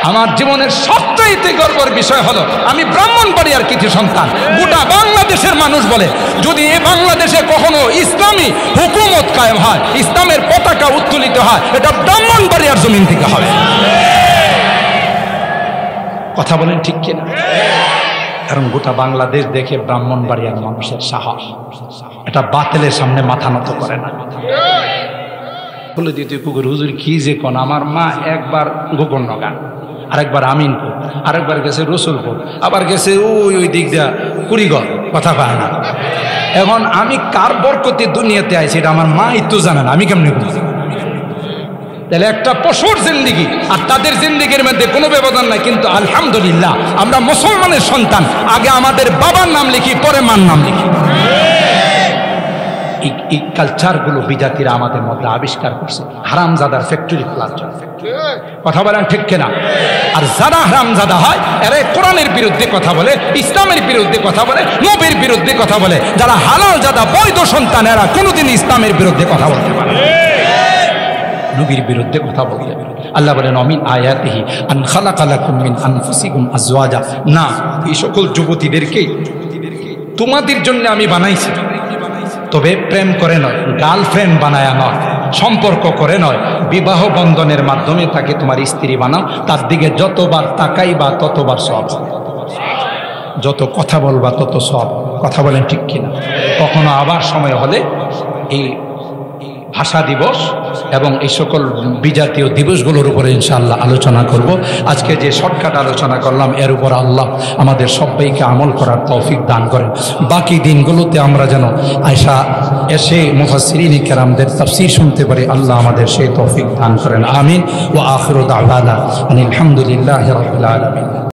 আমার জীবনের সবচাইতে গর্বের বিষয় হলো আমি ব্রাহ্মণবাড়িয়ার কৃতি সন্তান। গোটা বাংলাদেশের মানুষ বলে, যদি এ বাংলাদেশে কখনো ইসলামী হুকুমত কায়েম হয়, ইসলামের পতাকা উত্তোলিত হয়, এটা ব্রাহ্মণবাড়িয়ার জমিন থেকে হবে। কথা বলেন ঠিক কিনা? কারণ গোটা বাংলাদেশ দেখে ব্রাহ্মণবাড়িয়ার মানুষের সাহস, এটা বাতিলের সামনে মাথা নত করে না। বলে দিতে কুকুর, হুজুর কি যে কোন, আমার মা একবার গোকর্ণগান, আরেকবার আমিনপুর, আরেকবার গেছে রসুলপুর, আবার গেছে ওই দিক দিয়া কুড়িগড়। কথা পায় না। এখন আমি কার বরকতে দুনিয়াতে আইছি এটা আমার মা তো জানে না, আমি কেমনি বুঝি? তাহলে একটা পশুর জিন্দিগি আর তাদের জিন্দিগির মধ্যে কোনো ব্যবধান নাই। কিন্তু আলহামদুলিল্লাহ আমরা মুসলমানের সন্তান, আগে আমাদের বাবার নাম লিখি, পরে মার নাম লিখি। এই কালচারগুলো বিজাতিরা আমাদের মধ্যে আবিষ্কার করছে হারামজাদার ফ্যাক্টরি খোলার জন্য। কথা বলেন ঠিক কিনা? আর যারা হারামজাদা হয় এরা কোরআনের বিরুদ্ধে কথা বলে, ইসলামের বিরুদ্ধে কথা বলে, নবীর বিরুদ্ধে কথা বলে। যারা হালালজাদা বৈধ সন্তান এরা কোনোদিন ইসলামের বিরুদ্ধে কথা বলতে পারে না, নবীর বিরুদ্ধে কথা বলতে পারে। আল্লাহ বলেন অমিন আয়াতিহি আন খালাকা লাকুম মিন আনফুসিকুম আজওয়াজা, না এই সকল যুবতীদেরকে তোমাদের জন্য আমি বানাইছি, তবে প্রেম করে নয়, গার্লফ্রেন্ড বানায়া নয়, সম্পর্ক করে নয়, বিবাহ বন্ধনের মাধ্যমে তাকে তোমার স্ত্রী বানাও। তার দিকে যতবার তাকাইবা ততবার সব, যত কথা বলবা তত সব। কথা বলেন ঠিক কিনা? কখনো আবার সময় হলে এই ভাষা দিবস এবং এই সকল বিজাতীয় দিবসগুলোর উপরে ইনশাআল্লাহ আলোচনা করব। আজকে যে শর্টকাট আলোচনা করলাম এর উপর আল্লাহ আমাদের সবাইকে আমল করার তৌফিক দান করেন। বাকি দিনগুলোতে আমরা যেন এসে মুফাসসিরিন কেরামদের তাফসীর শুনতে পারি, আল্লাহ আমাদের সেই তৌফিক দান করেন। আমিন। ওয়া আখিরু দাওয়ানা আনিল হামদুলিল্লাহি রাব্বিল আলামিন।